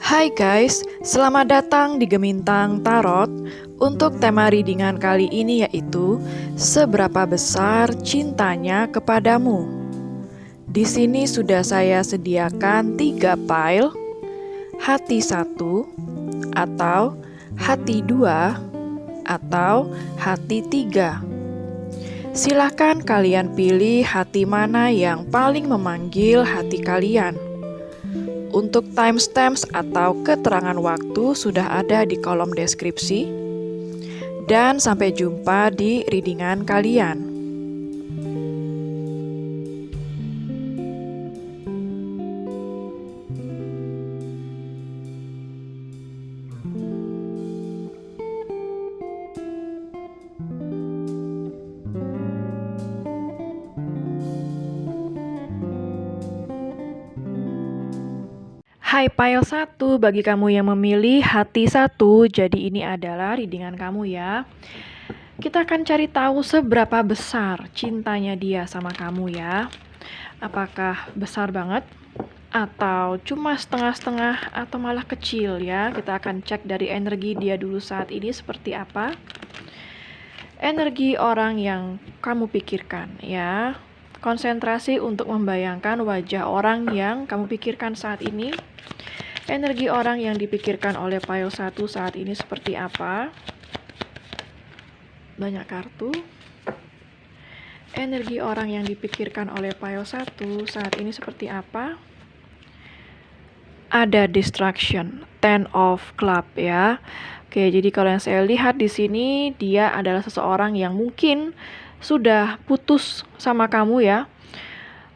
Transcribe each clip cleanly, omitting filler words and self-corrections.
Hai guys, selamat datang di Gemintang Tarot. Untuk tema readingan kali ini yaitu seberapa besar cintanya kepadamu. Di sini sudah saya sediakan 3 pile, hati 1 atau hati 2 atau hati 3. Silahkan kalian pilih hati mana yang paling memanggil hati kalian. Untuk timestamps atau keterangan waktu sudah ada di kolom deskripsi. Dan sampai jumpa di readingan kalian. Hai pile 1, bagi kamu yang memilih hati 1, jadi ini adalah readingan kamu ya. Kita akan cari tahu seberapa besar cintanya dia sama kamu ya. Apakah besar banget? Atau cuma setengah-setengah atau malah kecil ya. Kita akan cek dari energi dia dulu saat ini seperti apa. Energi orang yang kamu pikirkan ya. Konsentrasi untuk membayangkan wajah orang yang kamu pikirkan saat ini. Energi orang yang dipikirkan oleh pile 1 saat ini seperti apa? Banyak kartu. Energi orang yang dipikirkan oleh pile 1 saat ini seperti apa? Ada distraction, 10 of club ya. Oke, jadi kalau yang saya lihat di sini dia adalah seseorang yang mungkin sudah putus sama kamu ya.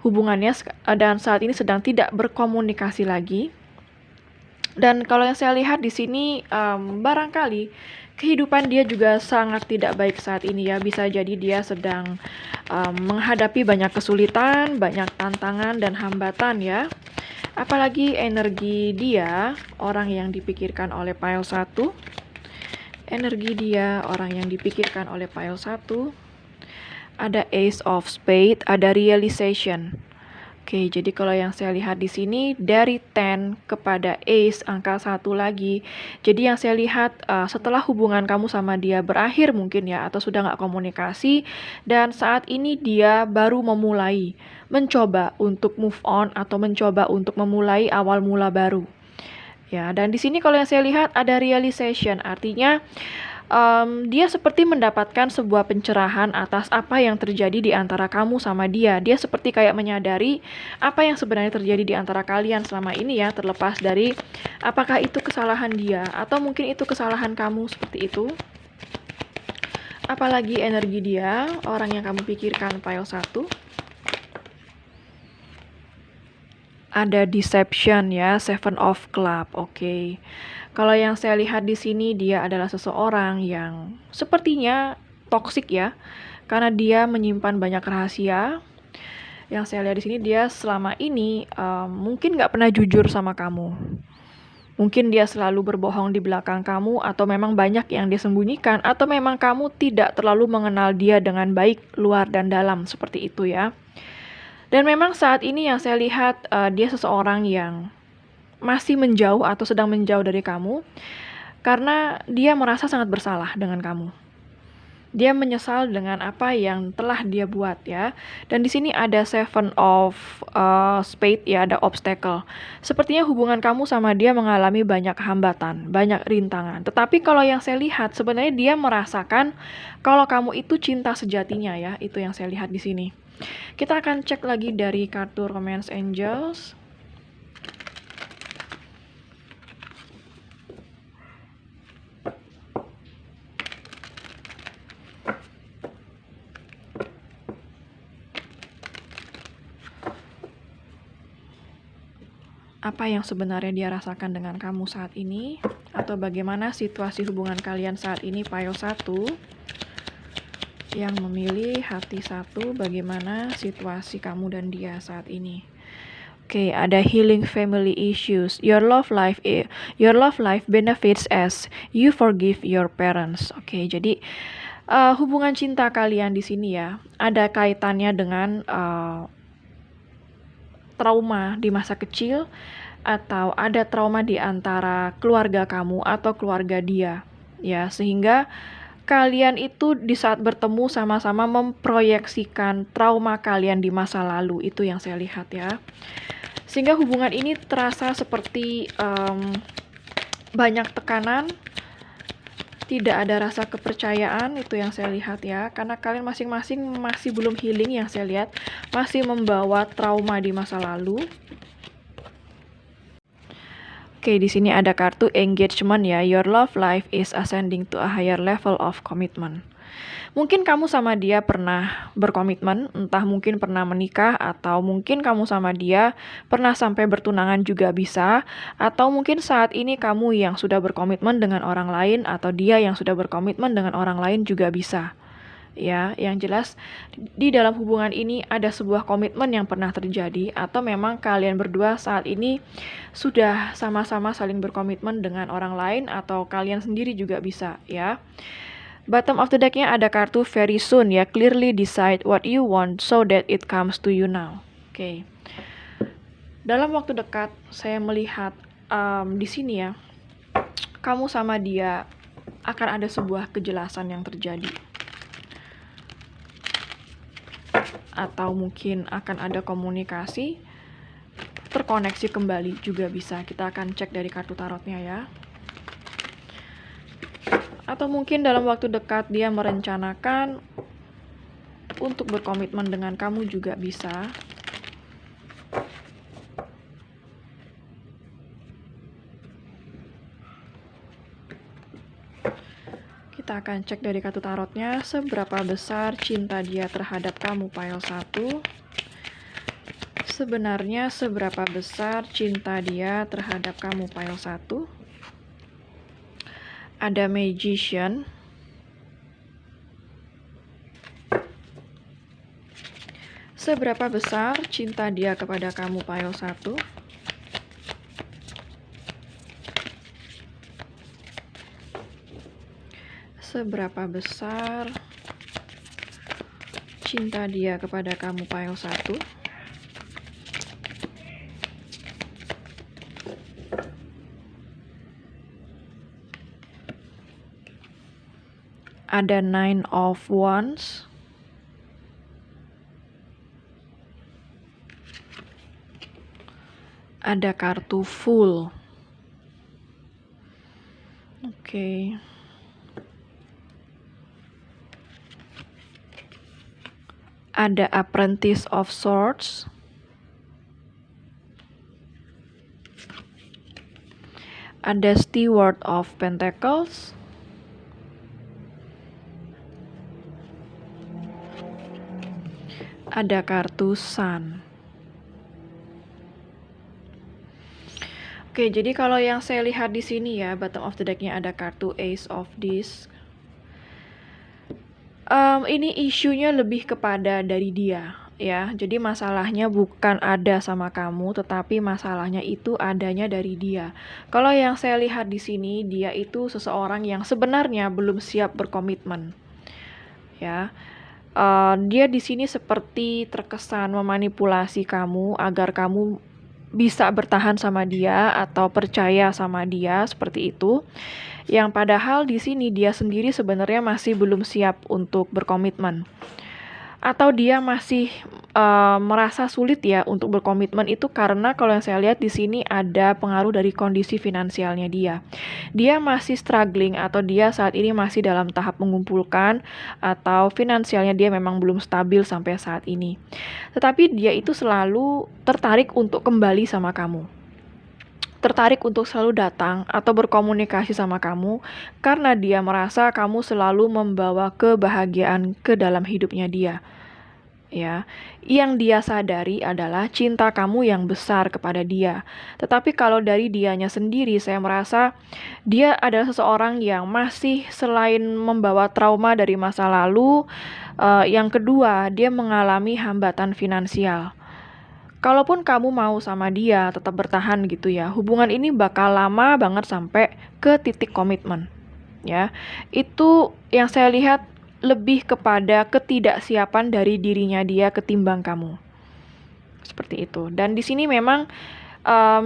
Hubungannya dan saat ini sedang tidak berkomunikasi lagi. Dan kalau yang saya lihat di sini barangkali kehidupan dia juga sangat tidak baik saat ini ya. Bisa jadi dia sedang menghadapi banyak kesulitan, banyak tantangan dan hambatan ya. Apalagi energi dia, orang yang dipikirkan oleh pile 1. Energi dia, orang yang dipikirkan oleh pile 1. Ada Ace of Spades, ada realization. Oke, jadi kalau yang saya lihat di sini dari 10 kepada Ace angka 1 lagi. Jadi yang saya lihat setelah hubungan kamu sama dia berakhir mungkin ya, atau sudah nggak komunikasi, dan saat ini dia baru memulai mencoba untuk move on atau mencoba untuk memulai awal mula baru. Ya, dan di sini kalau yang saya lihat ada realization, artinya dia seperti mendapatkan sebuah pencerahan atas apa yang terjadi di antara kamu sama dia. Dia seperti kayak menyadari apa yang sebenarnya terjadi di antara kalian selama ini ya, terlepas dari apakah itu kesalahan dia atau mungkin itu kesalahan kamu, seperti itu. Apalagi energi dia, orang yang kamu pikirkan pile 1. Ada deception ya, 7 of club. Oke. Kalau yang saya lihat di sini dia adalah seseorang yang sepertinya toksik ya, karena dia menyimpan banyak rahasia. Yang saya lihat di sini dia selama ini mungkin nggak pernah jujur sama kamu. Mungkin dia selalu berbohong di belakang kamu, atau memang banyak yang dia sembunyikan, atau memang kamu tidak terlalu mengenal dia dengan baik luar dan dalam, seperti itu ya. Dan memang saat ini yang saya lihat dia seseorang yang masih menjauh atau sedang menjauh dari kamu karena dia merasa sangat bersalah dengan kamu. Dia menyesal dengan apa yang telah dia buat ya. Dan di sini ada 7 of spade ya, ada obstacle. Sepertinya hubungan kamu sama dia mengalami banyak hambatan, banyak rintangan. Tetapi kalau yang saya lihat sebenarnya dia merasakan kalau kamu itu cinta sejatinya ya. Itu yang saya lihat di sini. Kita akan cek lagi dari kartu Romance Angels. Apa yang sebenarnya dia rasakan dengan kamu saat ini, atau bagaimana situasi hubungan kalian saat ini, pile 1. Yang memilih hati 1, bagaimana situasi kamu dan dia saat ini. Oke, ada healing family issues. Your love life benefits as you forgive your parents. Oke, jadi hubungan cinta kalian di sini ya, ada kaitannya dengan trauma di masa kecil, atau ada trauma di antara keluarga kamu atau keluarga dia, ya, sehingga kalian itu di saat bertemu sama-sama memproyeksikan trauma kalian di masa lalu. Itu yang saya lihat ya. Sehingga hubungan ini terasa seperti banyak tekanan, tidak ada rasa kepercayaan, itu yang saya lihat ya. Karena kalian masing-masing masih belum healing, yang saya lihat masih membawa trauma di masa lalu. Oke, di sini ada kartu engagement ya. Your love life is ascending to a higher level of commitment. Mungkin kamu sama dia pernah berkomitmen, entah mungkin pernah menikah, atau mungkin kamu sama dia pernah sampai bertunangan juga bisa, atau mungkin saat ini kamu yang sudah berkomitmen dengan orang lain, atau dia yang sudah berkomitmen dengan orang lain juga bisa. Ya, yang jelas di dalam hubungan ini ada sebuah komitmen yang pernah terjadi, atau memang kalian berdua saat ini sudah sama-sama saling berkomitmen dengan orang lain, atau kalian sendiri juga bisa ya. Bottom of the deck-nya ada kartu very soon ya, clearly decide what you want so that it comes to you now. Oke. Dalam waktu dekat saya melihat di sini ya, kamu sama dia akan ada sebuah kejelasan yang terjadi. Atau mungkin akan ada komunikasi terkoneksi kembali juga bisa. Kita akan cek dari kartu tarotnya ya. Atau mungkin dalam waktu dekat dia merencanakan untuk berkomitmen dengan kamu juga bisa. Kita akan cek dari kartu tarotnya, seberapa besar cinta dia terhadap kamu, pile 1. Sebenarnya seberapa besar cinta dia terhadap kamu, pile 1. Ada Magician. Seberapa besar cinta dia kepada kamu, pile 1. Seberapa besar cinta dia kepada kamu, pile 1. Ada 9 of Wands. Ada kartu Fool. Oke. Ada Apprentice of Swords. Ada Steward of Pentacles. Ada kartu Sun. Oke, jadi kalau yang saya lihat di sini ya, bottom of the deck-nya ada kartu Ace of Discs. Ini isunya lebih kepada dari dia ya. Jadi masalahnya bukan ada sama kamu, tetapi masalahnya itu adanya dari dia. Kalau yang saya lihat di sini, dia itu seseorang yang sebenarnya belum siap berkomitmen. Ya. Dia di sini seperti terkesan memanipulasi kamu agar kamu bisa bertahan sama dia atau percaya sama dia, seperti itu. Yang padahal di sini dia sendiri sebenarnya masih belum siap untuk berkomitmen. Atau dia masih merasa sulit ya untuk berkomitmen, itu karena kalau yang saya lihat di sini ada pengaruh dari kondisi finansialnya dia. Dia masih struggling atau dia saat ini masih dalam tahap mengumpulkan, atau finansialnya dia memang belum stabil sampai saat ini. Tetapi dia itu selalu tertarik untuk kembali sama kamu. Tertarik untuk selalu datang atau berkomunikasi sama kamu karena dia merasa kamu selalu membawa kebahagiaan ke dalam hidupnya dia. Ya, yang dia sadari adalah cinta kamu yang besar kepada dia. Tetapi kalau dari dianya sendiri, saya merasa dia adalah seseorang yang masih selain membawa trauma dari masa lalu, yang kedua, dia mengalami hambatan finansial. Kalaupun kamu mau sama dia tetap bertahan gitu ya, hubungan ini bakal lama banget sampai ke titik komitmen. Ya, itu yang saya lihat lebih kepada ketidaksiapan dari dirinya dia ketimbang kamu. Seperti itu. Dan di sini memang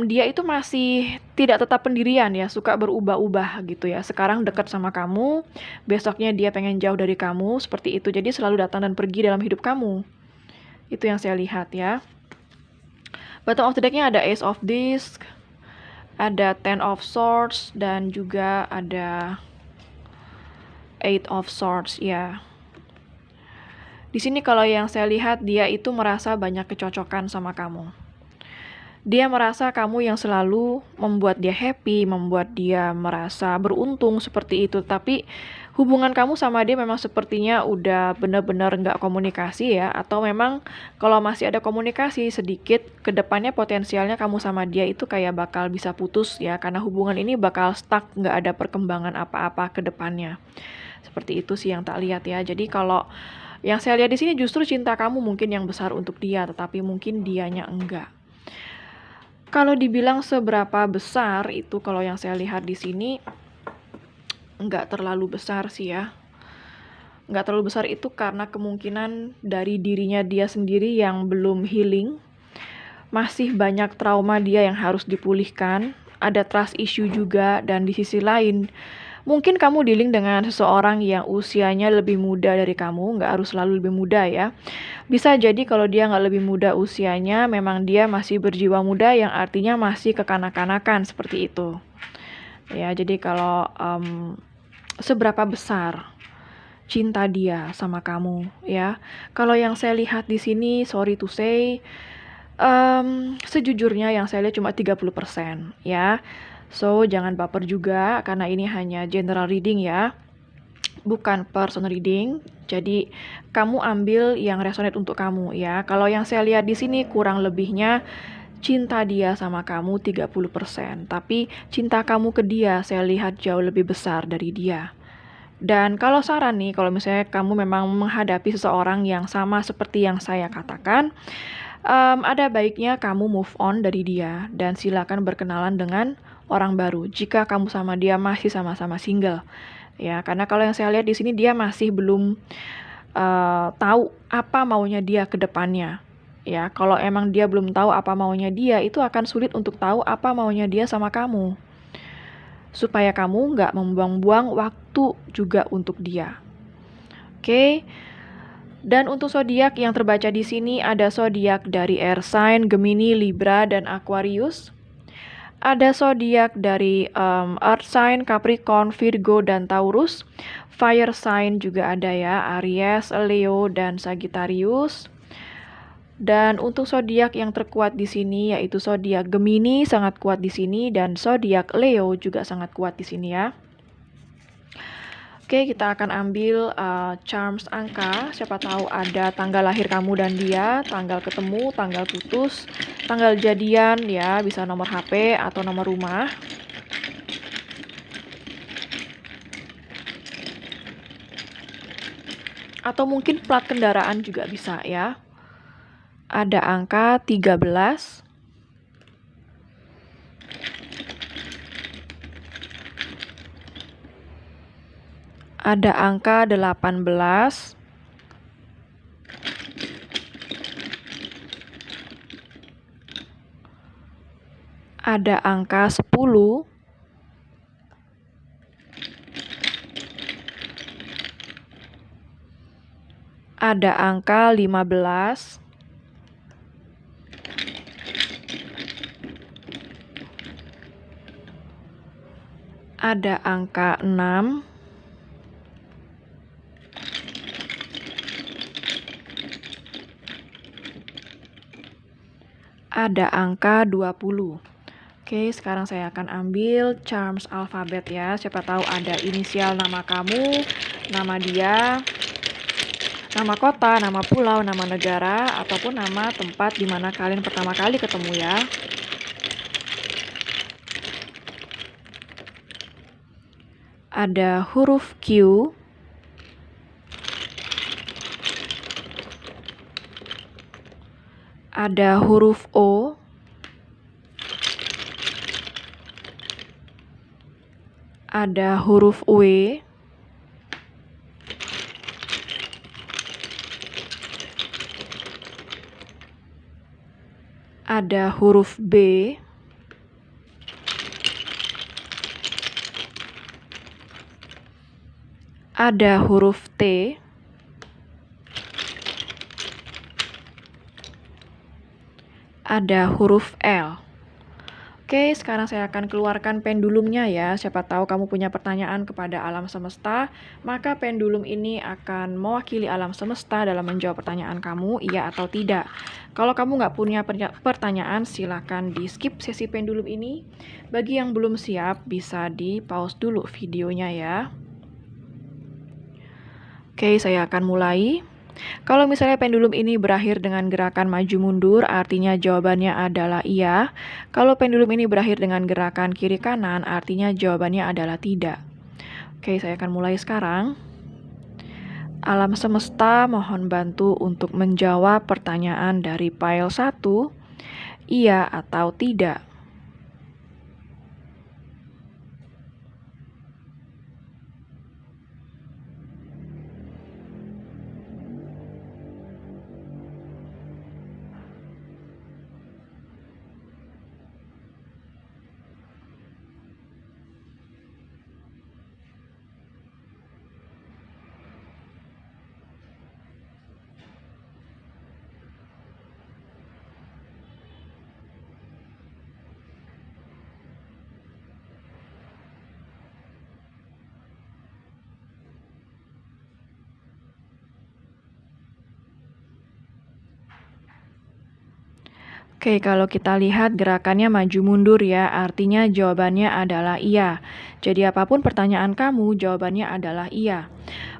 dia itu masih tidak tetap pendirian ya, suka berubah-ubah gitu ya. Sekarang dekat sama kamu, besoknya dia pengen jauh dari kamu, seperti itu. Jadi selalu datang dan pergi dalam hidup kamu. Itu yang saya lihat ya. Bottom of the deck-nya ada Ace of Discs, ada Ten of Swords, dan juga ada Eight of Swords ya. Di sini kalau yang saya lihat, dia itu merasa banyak kecocokan sama kamu. Dia merasa kamu yang selalu membuat dia happy, membuat dia merasa beruntung seperti itu. Tapi hubungan kamu sama dia memang sepertinya udah benar-benar nggak komunikasi ya. Atau memang kalau masih ada komunikasi sedikit, kedepannya potensialnya kamu sama dia itu kayak bakal bisa putus ya. Karena hubungan ini bakal stuck, nggak ada perkembangan apa-apa ke depannya. Seperti itu sih yang tak lihat ya. Jadi kalau yang saya lihat di sini justru cinta kamu mungkin yang besar untuk dia, tetapi mungkin dianya enggak. Kalau dibilang seberapa besar itu, kalau yang saya lihat di sini enggak terlalu besar sih ya. Enggak terlalu besar itu karena kemungkinan dari dirinya dia sendiri yang belum healing. Masih banyak trauma dia yang harus dipulihkan. Ada trust issue juga, dan di sisi lain mungkin kamu dealing dengan seseorang yang usianya lebih muda dari kamu, nggak harus selalu lebih muda ya. Bisa jadi kalau dia nggak lebih muda usianya, memang dia masih berjiwa muda yang artinya masih kekanak-kanakan seperti itu. Ya, jadi kalau seberapa besar cinta dia sama kamu ya. Kalau yang saya lihat di sini, sorry to say, sejujurnya yang saya lihat cuma 30% ya. So, jangan baper juga karena ini hanya general reading ya, bukan personal reading. Jadi, kamu ambil yang resonate untuk kamu ya. Kalau yang saya lihat di sini kurang lebihnya cinta dia sama kamu 30%, tapi cinta kamu ke dia saya lihat jauh lebih besar dari dia. Dan kalau saran nih, kalau misalnya kamu memang menghadapi seseorang yang sama seperti yang saya katakan, ada baiknya kamu move on dari dia dan silakan berkenalan dengan orang baru jika kamu sama dia masih sama-sama single ya. Karena kalau yang saya lihat di sini dia masih belum tahu apa maunya dia ke depannya ya. Kalau emang dia belum tahu apa maunya dia, itu akan sulit untuk tahu apa maunya dia sama kamu, supaya kamu nggak membuang-buang waktu juga untuk dia. Oke. Dan untuk zodiak yang terbaca di sini ada zodiak dari air sign, Gemini, Libra, dan Aquarius. Ada zodiak dari earth sign, Capricorn, Virgo, dan Taurus. Fire sign juga ada ya, Aries, Leo, dan Sagittarius. Dan untuk zodiak yang terkuat di sini yaitu zodiak Gemini sangat kuat di sini, dan zodiak Leo juga sangat kuat di sini ya. Oke, kita akan ambil charms angka. Siapa tahu ada tanggal lahir kamu dan dia, tanggal ketemu, tanggal putus, tanggal jadian ya, bisa nomor HP atau nomor rumah. Atau mungkin plat kendaraan juga bisa ya. Ada angka 13. Ada angka 18. Ada angka 10. Ada angka 15. Ada angka 6. Ada angka 20. Oke, sekarang saya akan ambil charms alfabet ya. Siapa tahu ada inisial nama kamu, nama dia, nama kota, nama pulau, nama negara, ataupun nama tempat di mana kalian pertama kali ketemu ya. Ada huruf Q. Ada huruf O. Ada huruf W. Ada huruf B. ada huruf T, ada huruf L. Oke, sekarang saya akan keluarkan pendulumnya ya. Siapa tahu kamu punya pertanyaan kepada alam semesta, maka pendulum ini akan mewakili alam semesta dalam menjawab pertanyaan kamu, iya atau tidak. Kalau kamu nggak punya pertanyaan, silakan di skip sesi pendulum ini. Bagi yang belum siap, bisa di pause dulu videonya ya. Oke, saya akan mulai. Kalau misalnya pendulum ini berakhir dengan gerakan maju mundur, artinya jawabannya adalah iya. Kalau pendulum ini berakhir dengan gerakan kiri kanan, artinya jawabannya adalah tidak. Oke, saya akan mulai sekarang. Alam semesta mohon bantu untuk menjawab pertanyaan dari pile 1, iya atau tidak. Oke, kalau kita lihat gerakannya maju mundur ya, artinya jawabannya adalah iya. Jadi apapun pertanyaan kamu, jawabannya adalah iya.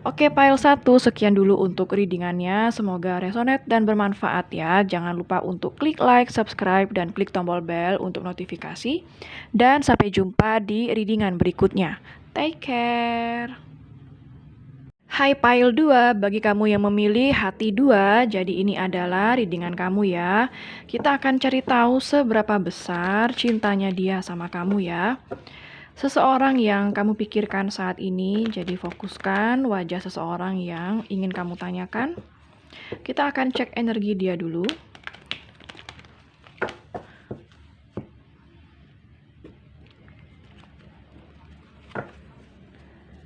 Oke, file 1 sekian dulu untuk readingannya. Semoga resonate dan bermanfaat ya. Jangan lupa untuk klik like, subscribe, dan klik tombol bell untuk notifikasi. Dan sampai jumpa di readingan berikutnya. Take care. Hai Pile 2, bagi kamu yang memilih hati 2, jadi ini adalah readingan kamu ya. Kita akan cari tahu seberapa besar cintanya dia sama kamu ya. Seseorang yang kamu pikirkan saat ini, jadi fokuskan wajah seseorang yang ingin kamu tanyakan. Kita akan cek energi dia dulu.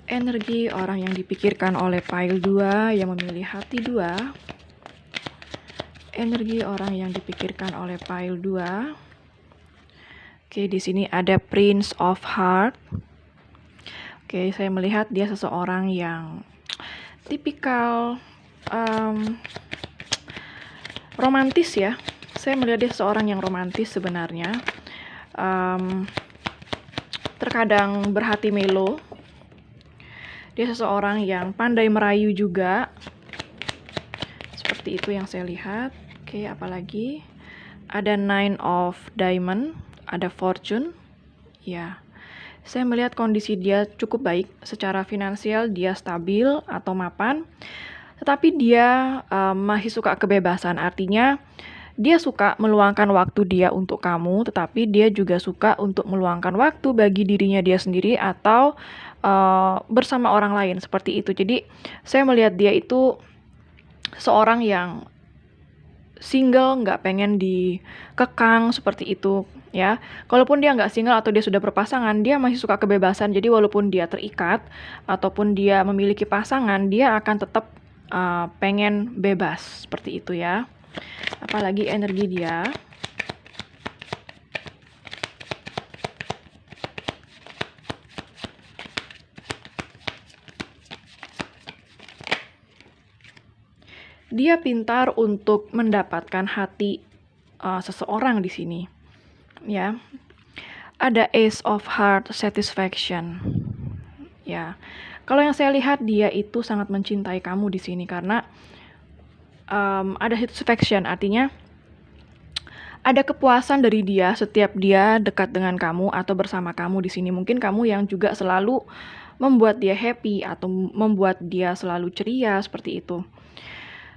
Energi orang yang dipikirkan oleh Pile 2 yang memilih hati 2. Energi orang yang dipikirkan oleh Pile 2. Oke, di sini ada Prince of Heart. Oke, saya melihat dia seseorang yang tipikal romantis ya. Saya melihat dia seseorang yang romantis sebenarnya. Terkadang berhati melo. Dia seseorang yang pandai merayu juga. Seperti itu yang saya lihat. Oke, apalagi? Ada Nine of Diamond, ada Fortune. Ya. Saya melihat kondisi dia cukup baik. Secara finansial dia stabil atau mapan. Tetapi dia masih suka kebebasan. Artinya dia suka meluangkan waktu dia untuk kamu, tetapi dia juga suka untuk meluangkan waktu bagi dirinya dia sendiri atau bersama orang lain, seperti itu. Jadi saya melihat dia itu seorang yang single, nggak pengen dikekang seperti itu ya. Kalaupun dia nggak single atau dia sudah berpasangan, dia masih suka kebebasan. Jadi walaupun dia terikat ataupun dia memiliki pasangan, dia akan tetap pengen bebas seperti itu ya. Apalagi energi dia. Dia pintar untuk mendapatkan hati seseorang di sini. Ya. Ada Ace of Heart Satisfaction. Ya. Kalau yang saya lihat dia itu sangat mencintai kamu di sini karena ada satisfaction, artinya ada kepuasan dari dia setiap dia dekat dengan kamu atau bersama kamu di sini. Mungkin kamu yang juga selalu membuat dia happy atau membuat dia selalu ceria seperti itu.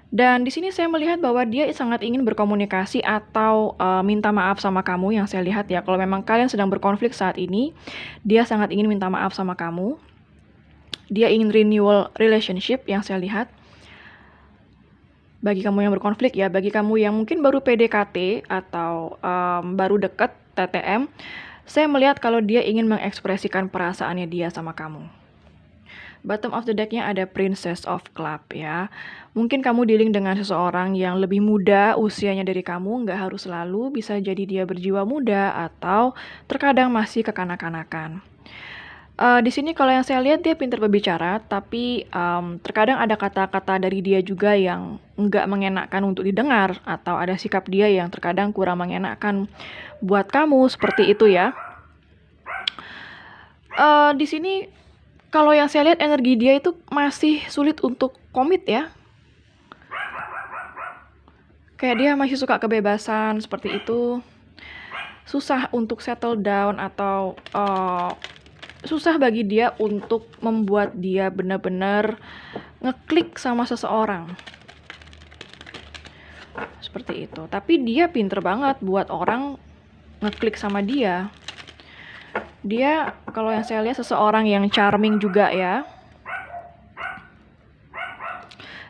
Dan di sini saya melihat bahwa dia sangat ingin berkomunikasi atau minta maaf sama kamu yang saya lihat ya. Kalau memang kalian sedang berkonflik saat ini, dia sangat ingin minta maaf sama kamu. Dia ingin renewal relationship yang saya lihat. Bagi kamu yang berkonflik ya, bagi kamu yang mungkin baru PDKT atau baru deket TTM, saya melihat kalau dia ingin mengekspresikan perasaannya dia sama kamu. Bottom of the deck-nya ada Princess of Club ya. Mungkin kamu dealing dengan seseorang yang lebih muda usianya dari kamu, nggak harus selalu, bisa jadi dia berjiwa muda atau terkadang masih kekanak-kanakan. Di sini kalau yang saya lihat dia pintar berbicara, tapi terkadang ada kata-kata dari dia juga yang nggak mengenakan untuk didengar, atau ada sikap dia yang terkadang kurang mengenakan buat kamu, seperti itu ya. Di sini kalau yang saya lihat energi dia itu masih sulit untuk komit ya. Kayak dia masih suka kebebasan seperti itu. Susah untuk settle down atau susah bagi dia untuk membuat dia benar-benar ngeklik sama seseorang. Seperti itu. Tapi dia pinter banget buat orang ngeklik sama dia. Dia kalau yang saya lihat seseorang yang charming juga ya.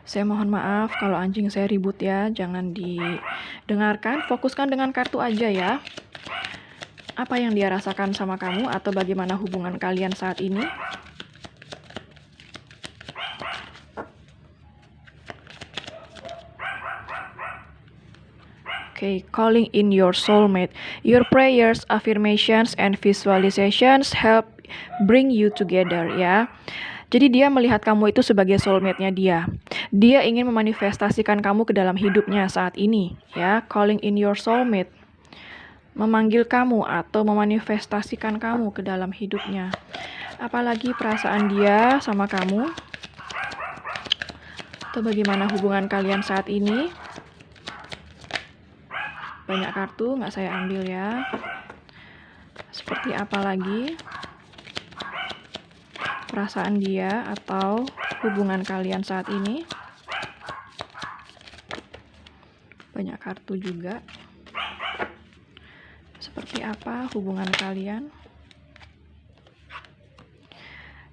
Saya mohon maaf kalau anjing saya ribut ya, jangan didengarkan, fokuskan dengan kartu aja ya. Apa yang dia rasakan sama kamu atau bagaimana hubungan kalian saat ini? Okay, calling in your soulmate. Your prayers, affirmations, and visualizations help bring you together ya. Jadi dia melihat kamu itu sebagai soulmate-nya dia. Dia ingin memanifestasikan kamu ke dalam hidupnya saat ini ya. Calling in your soulmate. Memanggil kamu atau memanifestasikan kamu ke dalam hidupnya. Apalagi perasaan dia sama kamu. Atau bagaimana hubungan kalian saat ini. Banyak kartu, nggak saya ambil ya. Seperti apa lagi perasaan dia atau hubungan kalian saat ini. Banyak kartu juga. Seperti apa hubungan kalian.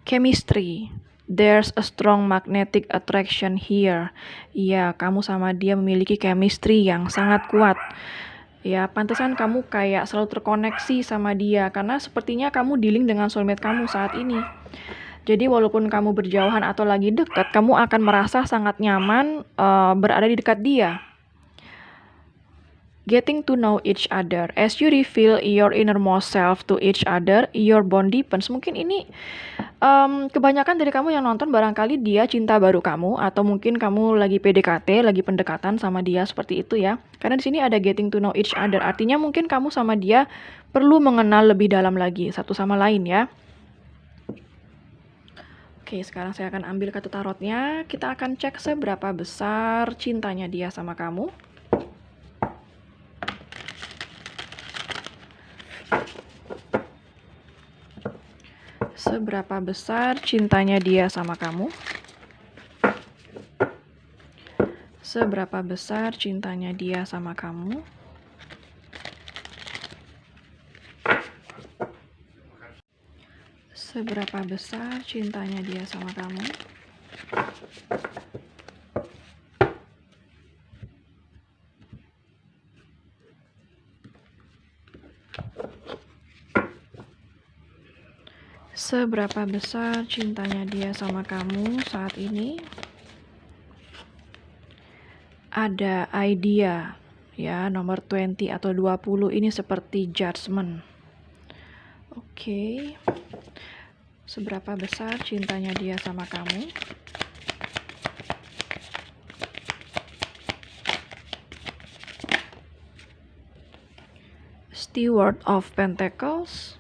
Chemistry. There's a strong magnetic attraction here. Iya, kamu sama dia memiliki chemistry yang sangat kuat. Ya, pantesan kamu kayak selalu terkoneksi sama dia karena sepertinya kamu dealing dengan soulmate kamu saat ini. Jadi walaupun kamu berjauhan atau lagi dekat, kamu akan merasa sangat nyaman berada di dekat dia. Getting to know each other. As you reveal your innermost self to each other, your bond deepens. Mungkin ini kebanyakan dari kamu yang nonton barangkali dia cinta baru kamu, atau mungkin kamu lagi PDKT, lagi pendekatan sama dia seperti itu ya. Karena di sini ada getting to know each other. Artinya mungkin kamu sama dia perlu mengenal lebih dalam lagi satu sama lain ya. Oke, sekarang saya akan ambil kartu tarotnya. Kita akan cek seberapa besar cintanya dia sama kamu. Seberapa besar cintanya dia sama kamu? Seberapa besar cintanya dia sama kamu? Seberapa besar cintanya dia sama kamu? Seberapa besar cintanya dia sama kamu saat ini? Ada idea ya, nomor 20 atau 20 ini seperti judgment. Oke. Seberapa besar cintanya dia sama kamu? Steward of Pentacles.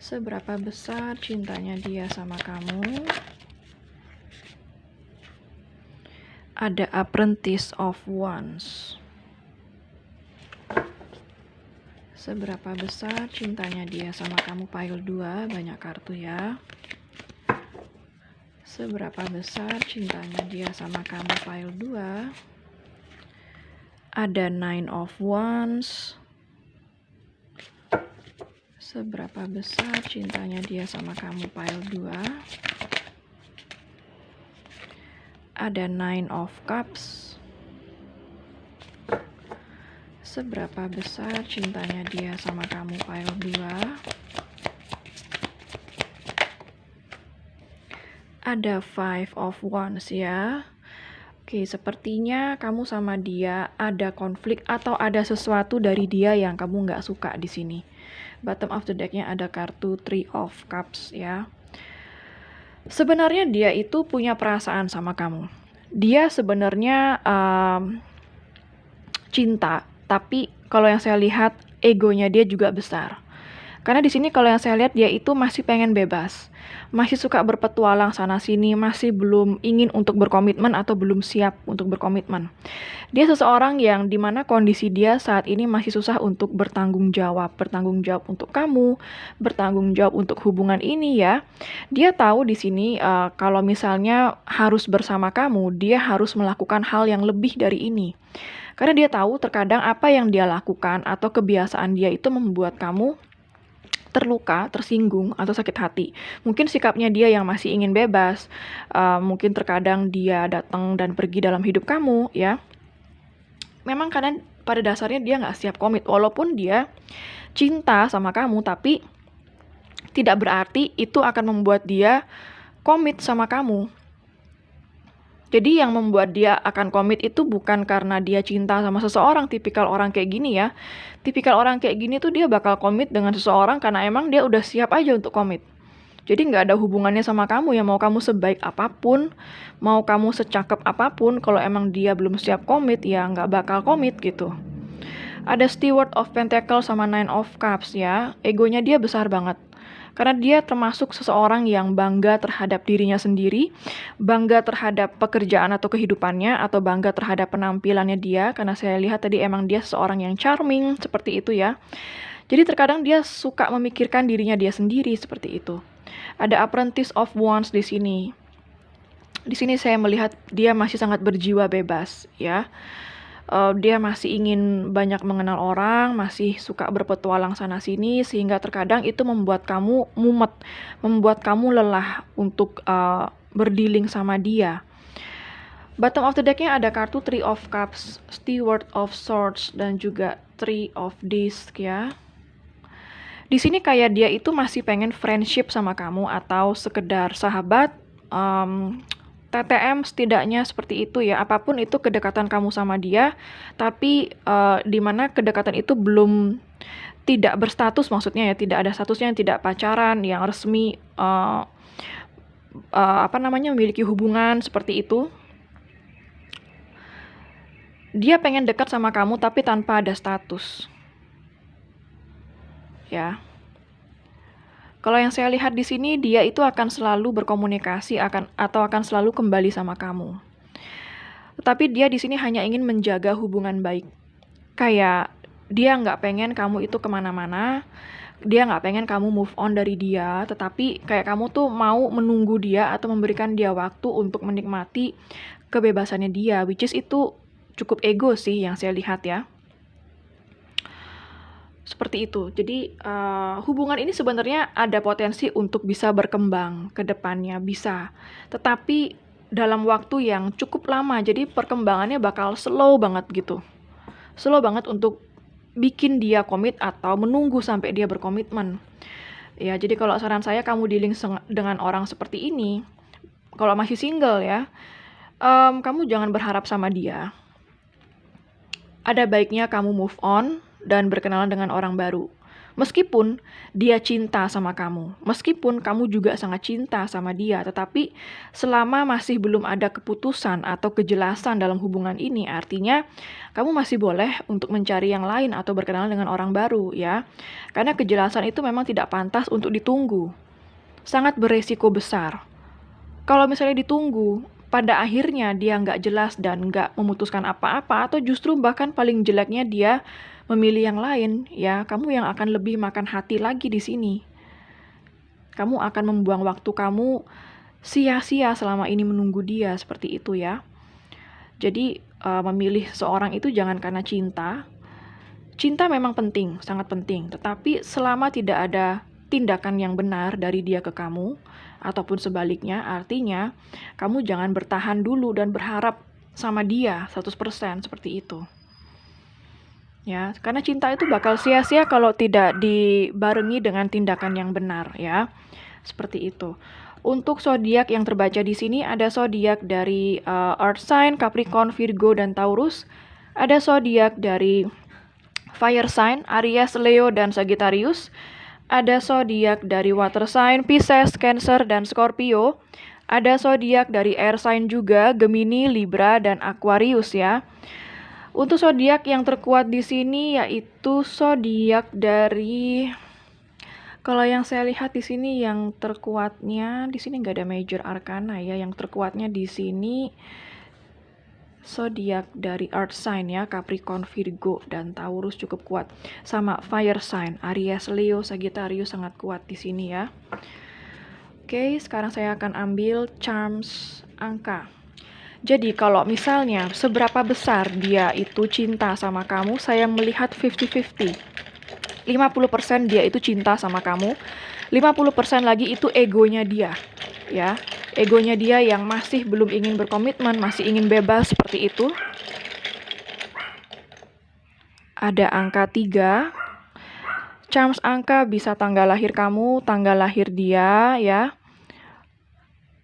Seberapa besar cintanya dia sama kamu? Ada Apprentice of Wands. Seberapa besar cintanya dia sama kamu? Pile 2, banyak kartu ya. Seberapa besar cintanya dia sama kamu? Pile 2. Ada Nine of Wands. Seberapa besar cintanya dia sama kamu? Pile 2. Ada Nine of Cups. Seberapa besar cintanya dia sama kamu? Pile 2. Ada Five of Wands ya. Oke, sepertinya kamu sama dia ada konflik atau ada sesuatu dari dia yang kamu nggak suka di sini. Bottom of the deck-nya ada kartu Three of Cups ya. Sebenarnya dia itu punya perasaan sama kamu. Dia sebenarnya cinta, tapi kalau yang saya lihat egonya dia juga besar. Karena di sini kalau yang saya lihat dia itu masih pengen bebas. Masih suka berpetualang sana sini, masih belum ingin untuk berkomitmen atau belum siap untuk berkomitmen. Dia seseorang yang dimana kondisi dia saat ini masih susah untuk bertanggung jawab untuk kamu, bertanggung jawab untuk hubungan ini ya. Dia tahu di sini kalau misalnya harus bersama kamu, dia harus melakukan hal yang lebih dari ini. Karena dia tahu terkadang apa yang dia lakukan atau kebiasaan dia itu membuat kamu terluka, tersinggung, atau sakit hati. Mungkin sikapnya dia yang masih ingin bebas, mungkin terkadang dia datang dan pergi dalam hidup kamu, ya. Memang kadang pada dasarnya dia nggak siap komit, walaupun dia cinta sama kamu, tapi tidak berarti itu akan membuat dia komit sama kamu. Jadi yang membuat dia akan komit itu bukan karena dia cinta sama seseorang, tipikal orang kayak gini ya. Tipikal orang kayak gini tuh dia bakal komit dengan seseorang karena emang dia udah siap aja untuk komit. Jadi nggak ada hubungannya sama kamu ya, mau kamu sebaik apapun, mau kamu secakep apapun, kalau emang dia belum siap komit ya nggak bakal komit gitu. Ada Steward of Pentacles sama Nine of Cups ya, egonya dia besar banget. Karena dia termasuk seseorang yang bangga terhadap dirinya sendiri, bangga terhadap pekerjaan atau kehidupannya, atau bangga terhadap penampilannya dia, karena saya lihat tadi emang dia seseorang yang charming, seperti itu ya. Jadi terkadang dia suka memikirkan dirinya dia sendiri, seperti itu. Ada Apprentice of Wands di sini. Di sini saya melihat dia masih sangat berjiwa bebas, ya. Dia masih ingin banyak mengenal orang, masih suka berpetualang sana-sini, sehingga terkadang itu membuat kamu mumet, membuat kamu lelah untuk berdealing sama dia. Bottom of the deck-nya ada kartu Three of Cups, Steward of Swords, dan juga Three of Discs ya. Di sini kayak dia itu masih pengen friendship sama kamu atau sekedar sahabat, TTM setidaknya seperti itu ya. Apapun itu kedekatan kamu sama dia, tapi di mana kedekatan itu belum tidak berstatus, maksudnya ya tidak ada statusnya, tidak pacaran yang resmi, memiliki hubungan seperti itu. Dia pengen dekat sama kamu tapi tanpa ada status. Ya. Kalau yang saya lihat di sini, dia itu akan selalu berkomunikasi atau akan selalu kembali sama kamu. Tetapi dia di sini hanya ingin menjaga hubungan baik. Kayak dia nggak pengen kamu itu kemana-mana, dia nggak pengen kamu move on dari dia, tetapi kayak kamu tuh mau menunggu dia atau memberikan dia waktu untuk menikmati kebebasannya dia, which is itu cukup ego sih yang saya lihat ya. Seperti itu. Jadi hubungan ini sebenarnya ada potensi untuk bisa berkembang ke depannya, bisa. Tetapi dalam waktu yang cukup lama, jadi perkembangannya bakal slow banget gitu. Slow banget untuk bikin dia komit atau menunggu sampai dia berkomitmen. Ya, jadi kalau saran saya kamu dealing dengan orang seperti ini, kalau masih single ya, kamu jangan berharap sama dia. Ada baiknya kamu move on dan berkenalan dengan orang baru. Meskipun dia cinta sama kamu, meskipun kamu juga sangat cinta sama dia, tetapi selama masih belum ada keputusan atau kejelasan dalam hubungan ini, artinya kamu masih boleh untuk mencari yang lain atau berkenalan dengan orang baru ya. Karena kejelasan itu memang tidak pantas untuk ditunggu. Sangat beresiko besar. Kalau misalnya ditunggu, pada akhirnya dia nggak jelas dan nggak memutuskan apa-apa, atau justru bahkan paling jeleknya dia memilih yang lain, ya kamu yang akan lebih makan hati lagi di sini. Kamu akan membuang waktu kamu sia-sia selama ini menunggu dia, seperti itu ya. Jadi memilih seseorang itu jangan karena cinta. Cinta memang penting, sangat penting, tetapi selama tidak ada tindakan yang benar dari dia ke kamu, ataupun sebaliknya, artinya kamu jangan bertahan dulu dan berharap sama dia 100% seperti itu. Ya, karena cinta itu bakal sia-sia kalau tidak dibarengi dengan tindakan yang benar ya. Seperti itu. Untuk zodiak yang terbaca di sini ada zodiak dari Earth sign, Capricorn, Virgo, dan Taurus. Ada zodiak dari Fire sign, Aries, Leo, dan Sagittarius. Ada zodiak dari Water sign, Pisces, Cancer, dan Scorpio. Ada zodiak dari Air sign juga, Gemini, Libra, dan Aquarius ya. Untuk zodiak yang terkuat di sini yaitu zodiak dari, kalau yang saya lihat di sini yang terkuatnya di sini nggak ada major arcana ya. Yang terkuatnya di sini zodiak dari Earth sign ya, Capricorn, Virgo, dan Taurus cukup kuat. Sama Fire sign, Aries, Leo, Sagittarius sangat kuat di sini ya. Oke, sekarang saya akan ambil charms angka. Jadi kalau misalnya seberapa besar dia itu cinta sama kamu, saya melihat 50-50. 50% dia itu cinta sama kamu, 50% lagi itu egonya dia, ya. Egonya dia yang masih belum ingin berkomitmen, masih ingin bebas seperti itu. Ada angka 3. Charms angka bisa tanggal lahir kamu, tanggal lahir dia, ya.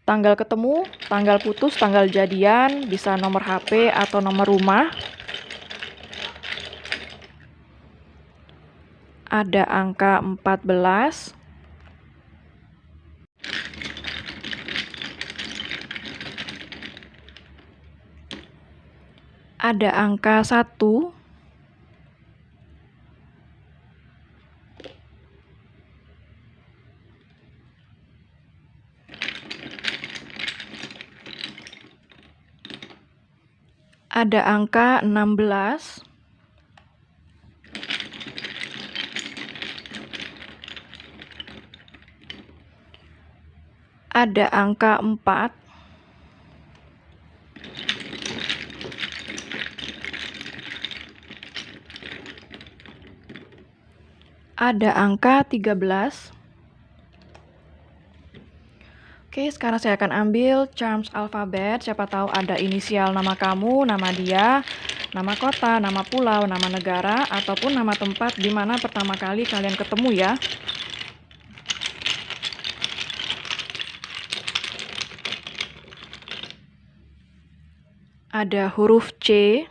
Tanggal ketemu, tanggal putus, tanggal jadian, bisa nomor HP atau nomor rumah. Ada angka 14. Ada angka 1. Ada angka 16. Ada angka 4. Ada angka 13. Oke, sekarang saya akan ambil charms alfabet. Siapa tahu ada inisial nama kamu, nama dia, nama kota, nama pulau, nama negara, ataupun nama tempat di mana pertama kali kalian ketemu ya. Ada huruf C.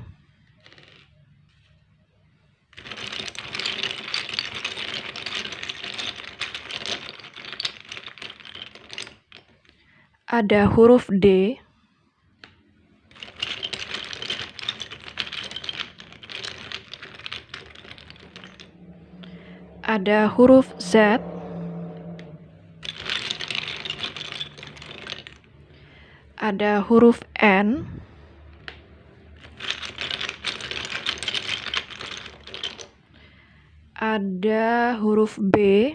Ada huruf D. Ada huruf Z. Ada huruf N. Ada huruf B.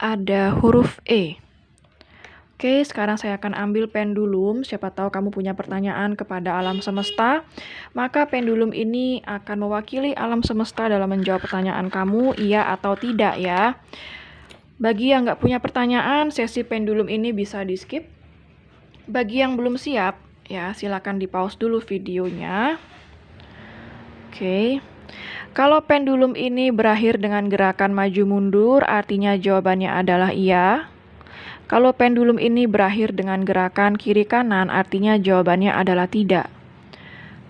Ada huruf E. Oke, sekarang saya akan ambil pendulum. Siapa tahu kamu punya pertanyaan kepada alam semesta, maka pendulum ini akan mewakili alam semesta dalam menjawab pertanyaan kamu, iya atau tidak ya. Bagi yang nggak punya pertanyaan, sesi pendulum ini bisa di-skip. Bagi yang belum siap, ya silakan di-pause dulu videonya. Oke. Kalau pendulum ini berakhir dengan gerakan maju mundur, artinya jawabannya adalah iya. Kalau pendulum ini berakhir dengan gerakan kiri kanan, artinya jawabannya adalah tidak.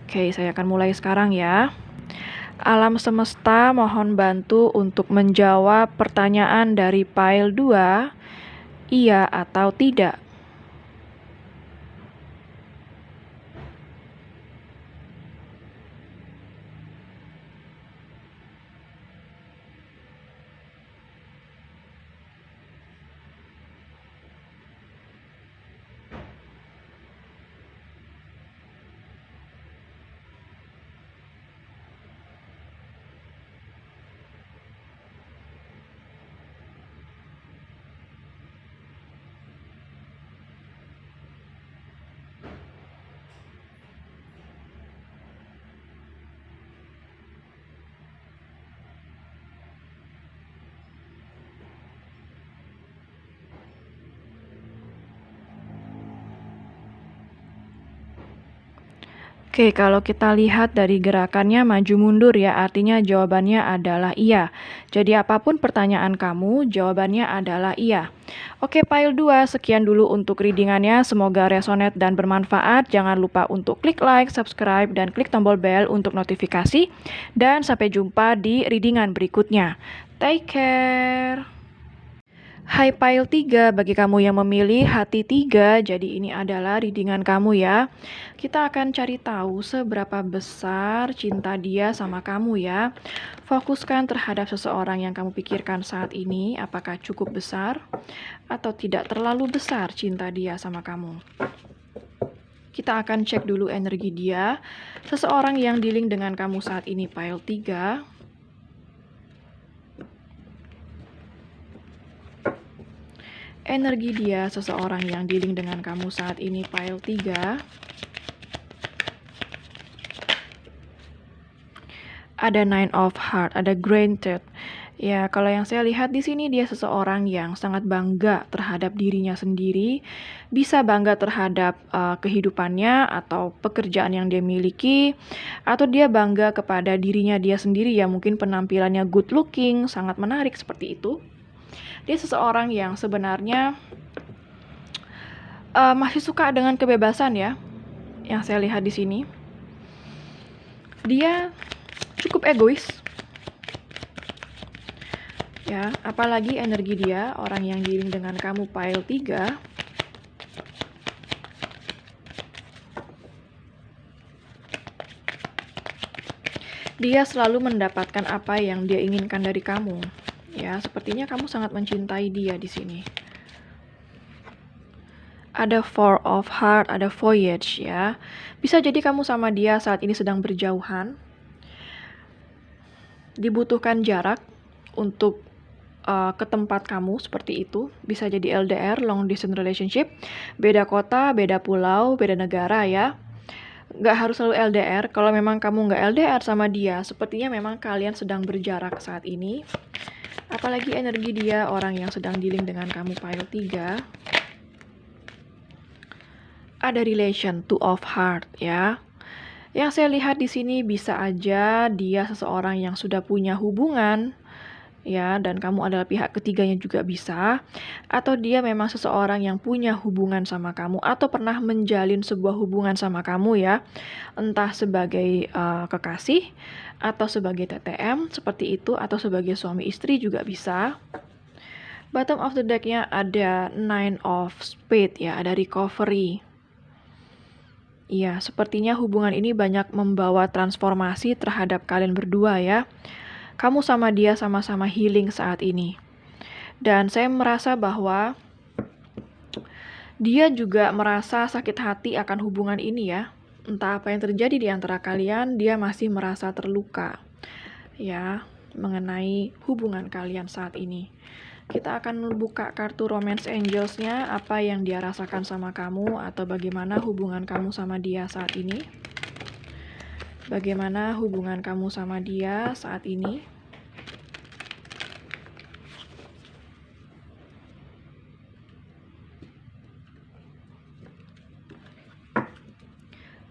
Oke, saya akan mulai sekarang ya. Alam semesta mohon bantu untuk menjawab pertanyaan dari pile 2, iya atau tidak. Oke, kalau kita lihat dari gerakannya maju mundur ya, artinya jawabannya adalah iya. Jadi apapun pertanyaan kamu, jawabannya adalah iya. Oke, pile 2, sekian dulu untuk readingannya. Semoga resonate dan bermanfaat. Jangan lupa untuk klik like, subscribe, dan klik tombol bell untuk notifikasi. Dan sampai jumpa di readingan berikutnya. Take care! Hai pile 3, bagi kamu yang memilih hati 3, jadi ini adalah readingan kamu ya. Kita akan cari tahu seberapa besar cinta dia sama kamu ya. Fokuskan terhadap seseorang yang kamu pikirkan saat ini, apakah cukup besar atau tidak terlalu besar cinta dia sama kamu. Kita akan cek dulu energi dia. Seseorang yang dealing dengan kamu saat ini pile 3. Energi dia, seseorang yang dealing dengan kamu saat ini pile 3. Ada 9 of heart, ada granted. Ya, kalau yang saya lihat di sini dia seseorang yang sangat bangga terhadap dirinya sendiri, bisa bangga terhadap kehidupannya atau pekerjaan yang dia miliki, atau dia bangga kepada dirinya dia sendiri ya, mungkin penampilannya good looking, sangat menarik seperti itu. Dia seseorang yang sebenarnya masih suka dengan kebebasan ya, yang saya lihat di sini. Dia cukup egois. Ya, apalagi energi dia, orang yang dealing dengan kamu pile 3. Dia selalu mendapatkan apa yang dia inginkan dari kamu. Ya, sepertinya kamu sangat mencintai dia di sini. Ada 4 of heart, ada voyage ya. Bisa jadi kamu sama dia saat ini sedang berjauhan. Dibutuhkan jarak untuk ke tempat kamu seperti itu. Bisa jadi LDR, long distance relationship. Beda kota, beda pulau, beda negara ya. Nggak harus selalu LDR. Kalau memang kamu nggak LDR sama dia, sepertinya memang kalian sedang berjarak saat ini. Apalagi energi dia, orang yang sedang dealing dengan kamu pile 3. Ada relation, 2 of heart ya. Yang saya lihat di sini bisa aja dia seseorang yang sudah punya hubungan ya, dan kamu adalah pihak ketiganya juga bisa, atau dia memang seseorang yang punya hubungan sama kamu atau pernah menjalin sebuah hubungan sama kamu ya, entah sebagai kekasih atau sebagai TTM seperti itu, atau sebagai suami istri juga bisa. Bottom of the deck-nya ada 9 of spade ya, ada recovery. Iya, sepertinya hubungan ini banyak membawa transformasi terhadap kalian berdua ya. Kamu sama dia sama-sama healing saat ini. Dan saya merasa bahwa dia juga merasa sakit hati akan hubungan ini ya. Entah apa yang terjadi di antara kalian, dia masih merasa terluka ya mengenai hubungan kalian saat ini. Kita akan buka kartu Romance Angels-nya, apa yang dia rasakan sama kamu atau bagaimana hubungan kamu sama dia saat ini. Bagaimana hubungan kamu sama dia saat ini?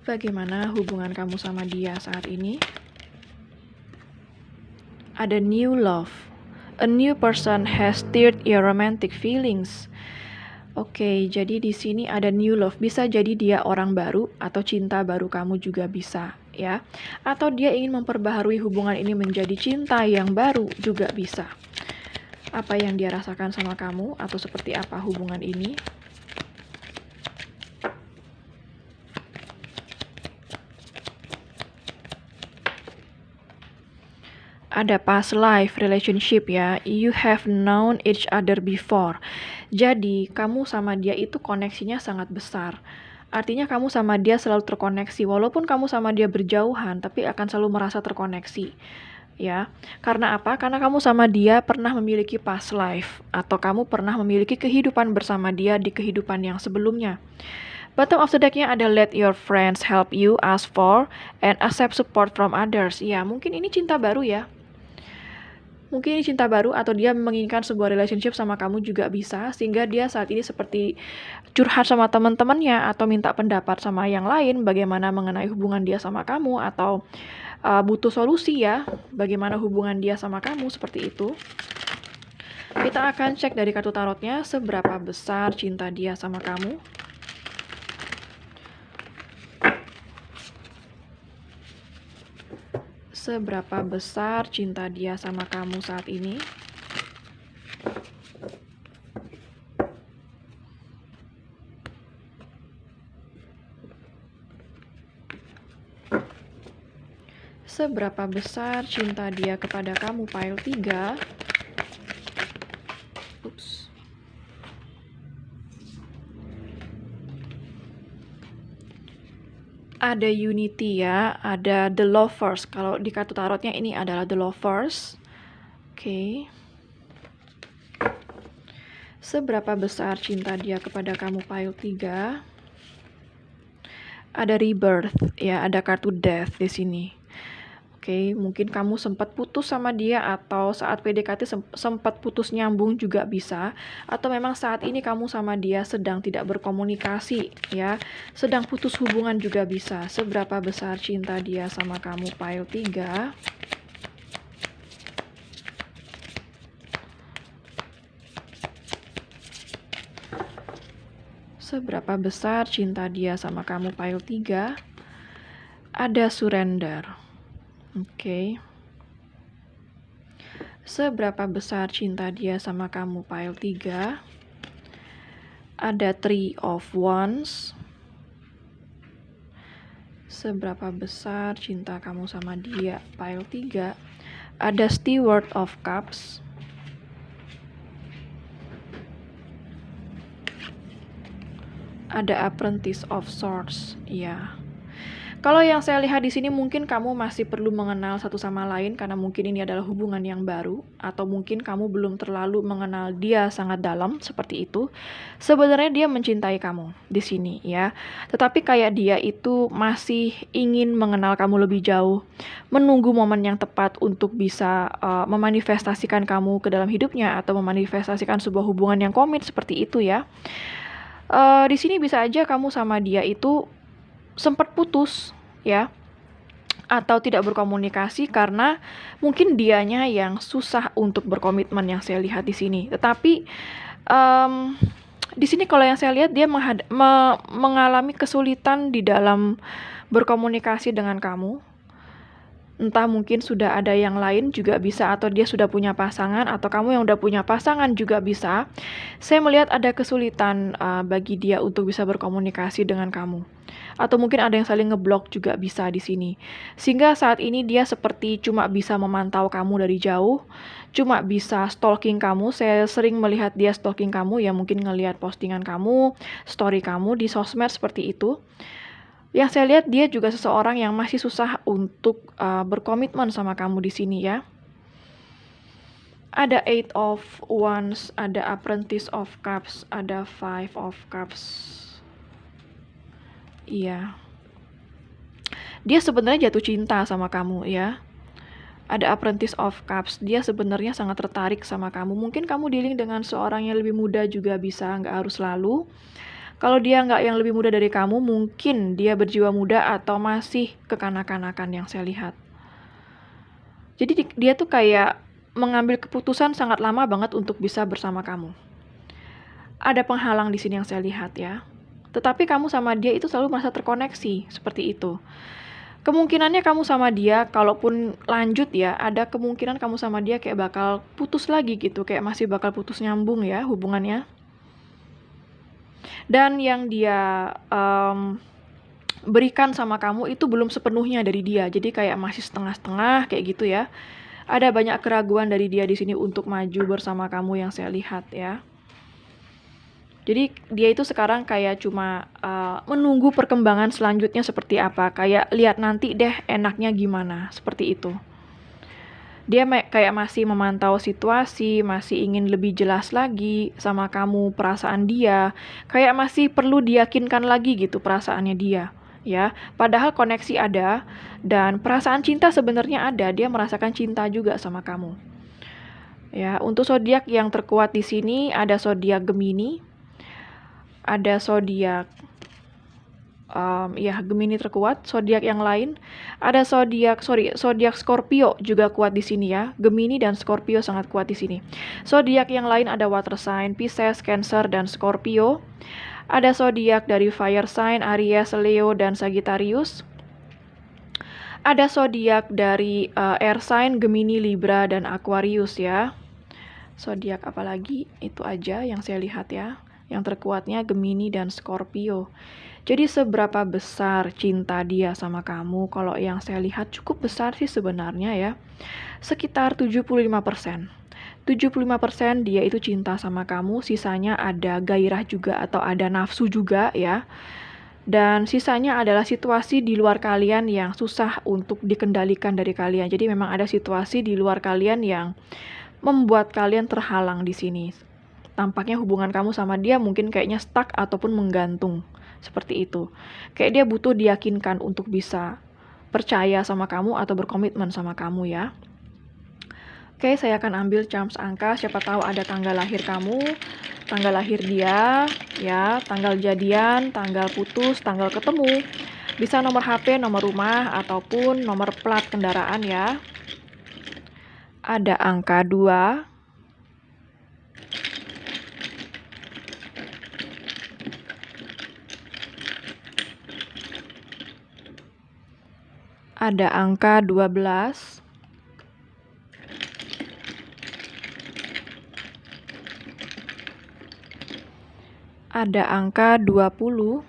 Bagaimana hubungan kamu sama dia saat ini? Ada new love. A new person has stirred your romantic feelings. Oke, jadi di sini ada new love. Bisa jadi dia orang baru atau cinta baru kamu juga bisa, ya. Atau dia ingin memperbaharui hubungan ini menjadi cinta yang baru juga bisa. Apa yang dia rasakan sama kamu atau seperti apa hubungan ini? Ada past life relationship ya, you have known each other before. Jadi kamu sama dia itu koneksinya sangat besar. Artinya kamu sama dia selalu terkoneksi, walaupun kamu sama dia berjauhan, tapi akan selalu merasa terkoneksi. Ya, karena apa? Karena kamu sama dia pernah memiliki past life, atau kamu pernah memiliki kehidupan bersama dia di kehidupan yang sebelumnya. Bottom of the deck-nya ada let your friends help you, ask for, and accept support from others. Ya, mungkin ini cinta baru ya. Mungkin ini cinta baru atau dia menginginkan sebuah relationship sama kamu juga bisa, sehingga dia saat ini seperti curhat sama teman-temannya atau minta pendapat sama yang lain bagaimana mengenai hubungan dia sama kamu, atau butuh solusi ya, bagaimana hubungan dia sama kamu, seperti itu. Kita akan cek dari kartu tarotnya seberapa besar cinta dia sama kamu. Seberapa besar cinta dia sama kamu saat ini? Seberapa besar cinta dia kepada kamu, pile 3? Ups. Ada unity ya, ada the lovers. Kalau di kartu tarotnya ini adalah the lovers. Oke. Seberapa besar cinta dia kepada kamu, pile 3? Ada rebirth ya, ada kartu death di sini. Oke, mungkin kamu sempat putus sama dia, atau saat PDKT sempat putus nyambung juga bisa, atau memang saat ini kamu sama dia sedang tidak berkomunikasi ya, sedang putus hubungan juga bisa. Seberapa besar cinta dia sama kamu, pile 3? Seberapa besar cinta dia sama kamu, pile 3? Ada surrender. Oke. Seberapa besar cinta dia sama kamu, pile 3? Ada Three of Wands. Seberapa besar cinta kamu sama dia, pile 3? Ada Steward of Cups. Ada Apprentice of Swords. Ya. Kalau yang saya lihat di sini, mungkin kamu masih perlu mengenal satu sama lain, karena mungkin ini adalah hubungan yang baru, atau mungkin kamu belum terlalu mengenal dia sangat dalam, seperti itu. Sebenarnya dia mencintai kamu di sini ya, tetapi kayak dia itu masih ingin mengenal kamu lebih jauh, menunggu momen yang tepat untuk bisa memanifestasikan kamu ke dalam hidupnya, atau memanifestasikan sebuah hubungan yang komit, seperti itu ya. Di sini bisa aja kamu sama dia itu sempat putus ya, atau tidak berkomunikasi karena mungkin dianya yang susah untuk berkomitmen yang saya lihat di sini. Tetapi di sini kalau yang saya lihat dia mengalami kesulitan di dalam berkomunikasi dengan kamu. Entah mungkin sudah ada yang lain juga bisa, atau dia sudah punya pasangan, atau kamu yang udah punya pasangan juga bisa. Saya melihat ada kesulitan bagi dia untuk bisa berkomunikasi dengan kamu. Atau mungkin ada yang saling ngeblok juga bisa di sini. Sehingga saat ini dia seperti cuma bisa memantau kamu dari jauh, cuma bisa stalking kamu. Saya sering melihat dia stalking kamu ya, mungkin ngelihat postingan kamu, story kamu di sosmed, seperti itu. Yang saya lihat dia juga seseorang yang masih susah untuk berkomitmen sama kamu di sini ya. Ada Eight of Wands, ada Apprentice of Cups, ada Five of Cups. Iya. Dia sebenarnya jatuh cinta sama kamu ya. Ada Apprentice of Cups, dia sebenarnya sangat tertarik sama kamu. Mungkin kamu dealing dengan seorang yang lebih muda juga bisa, nggak harus selalu. Kalau dia nggak yang lebih muda dari kamu, mungkin dia berjiwa muda atau masih kekanak-kanakan yang saya lihat. Jadi dia tuh kayak mengambil keputusan sangat lama banget untuk bisa bersama kamu. Ada penghalang di sini yang saya lihat ya. Tetapi kamu sama dia itu selalu merasa terkoneksi, seperti itu. Kemungkinannya kamu sama dia, kalaupun lanjut ya, ada kemungkinan kamu sama dia kayak bakal putus lagi gitu, kayak masih bakal putus nyambung ya hubungannya. Dan yang dia berikan sama kamu itu belum sepenuhnya dari dia, jadi kayak masih setengah-setengah kayak gitu ya. Ada banyak keraguan dari dia di sini untuk maju bersama kamu yang saya lihat ya. Jadi dia itu sekarang kayak cuma menunggu perkembangan selanjutnya seperti apa, kayak lihat nanti deh enaknya gimana, seperti itu. Dia kayak masih memantau situasi, masih ingin lebih jelas lagi sama kamu, perasaan dia. Kayak masih perlu diyakinkan lagi gitu perasaannya dia, ya. Padahal koneksi ada dan perasaan cinta sebenarnya ada, dia merasakan cinta juga sama kamu. Ya, untuk zodiak yang terkuat di sini ada zodiak Gemini, ada zodiak Gemini terkuat. Zodiak yang lain ada zodiak Scorpio juga kuat di sini ya. Gemini dan Scorpio sangat kuat di sini. Zodiak yang lain ada water sign, Pisces, Cancer dan Scorpio. Ada zodiak dari fire sign, Aries, Leo dan Sagittarius. Ada zodiak dari air sign, Gemini, Libra dan Aquarius ya. Zodiak apalagi? Itu aja yang saya lihat ya. Yang terkuatnya Gemini dan Scorpio. Jadi seberapa besar cinta dia sama kamu? Kalau yang saya lihat cukup besar sih sebenarnya ya. Sekitar 75%. 75% dia itu cinta sama kamu, sisanya ada gairah juga atau ada nafsu juga ya. Dan sisanya adalah situasi di luar kalian yang susah untuk dikendalikan dari kalian. Jadi memang ada situasi di luar kalian yang membuat kalian terhalang di sini. Tampaknya hubungan kamu sama dia mungkin kayaknya stuck ataupun menggantung. Seperti itu. Kayak dia butuh diyakinkan untuk bisa percaya sama kamu atau berkomitmen sama kamu ya. Oke, saya akan ambil charms angka. Siapa tahu ada tanggal lahir kamu, tanggal lahir dia, ya, tanggal jadian, tanggal putus, tanggal ketemu. Bisa nomor HP, nomor rumah, ataupun nomor plat kendaraan ya. Ada angka 2. Ada angka 12. Ada angka 20.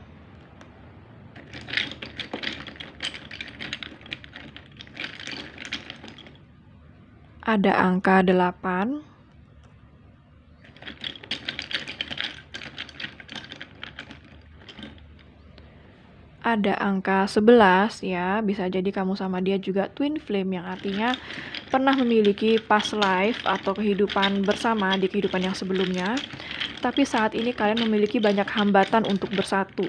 Ada angka 8. Ada angka 11 ya, bisa jadi kamu sama dia juga twin flame yang artinya pernah memiliki past life atau kehidupan bersama di kehidupan yang sebelumnya. Tapi saat ini kalian memiliki banyak hambatan untuk bersatu.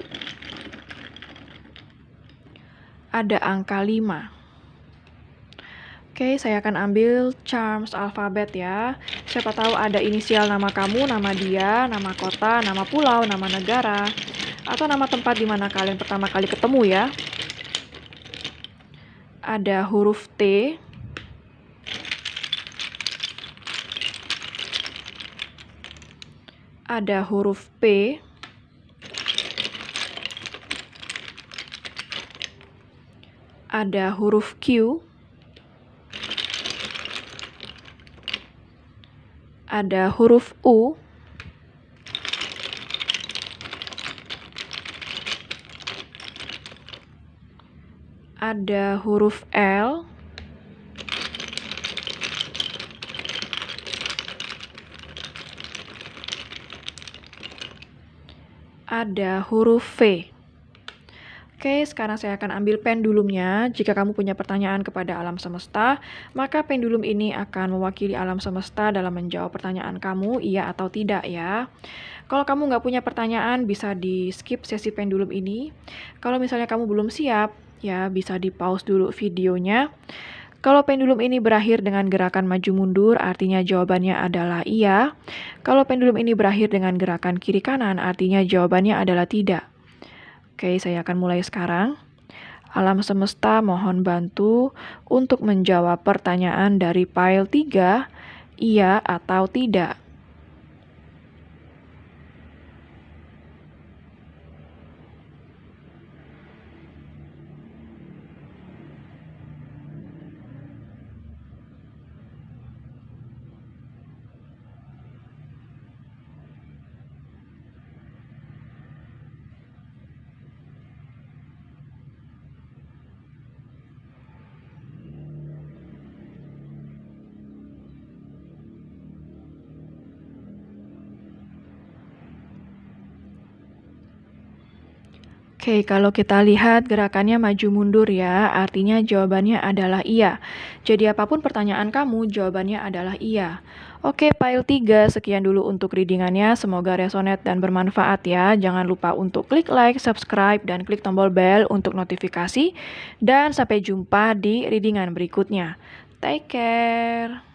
Ada angka 5. Oke, saya akan ambil charms alfabet ya. Siapa tahu ada inisial nama kamu, nama dia, nama kota, nama pulau, nama negara, atau nama tempat di mana kalian pertama kali ketemu ya. Ada huruf T. Ada huruf P. Ada huruf Q. Ada huruf U. Ada huruf L. Ada huruf V. Oke, sekarang saya akan ambil pendulumnya. Jika kamu punya pertanyaan kepada alam semesta, maka pendulum ini akan mewakili alam semesta dalam menjawab pertanyaan kamu, iya atau tidak ya. Kalau kamu nggak punya pertanyaan, bisa di skip sesi pendulum ini. Kalau misalnya kamu belum siap, ya bisa di pause dulu videonya. Kalau pendulum ini berakhir dengan gerakan maju mundur, artinya jawabannya adalah iya. Kalau pendulum ini berakhir dengan gerakan kiri kanan, artinya jawabannya adalah tidak. Oke, saya akan mulai sekarang. Alam semesta mohon bantu untuk menjawab pertanyaan dari pile 3, iya atau tidak. Oke, kalau kita lihat gerakannya maju mundur ya, artinya jawabannya adalah iya. Jadi apapun pertanyaan kamu, jawabannya adalah iya. Oke, pile 3, sekian dulu untuk readingannya. Semoga resonate dan bermanfaat ya. Jangan lupa untuk klik like, subscribe, dan klik tombol bell untuk notifikasi. Dan sampai jumpa di readingan berikutnya. Take care.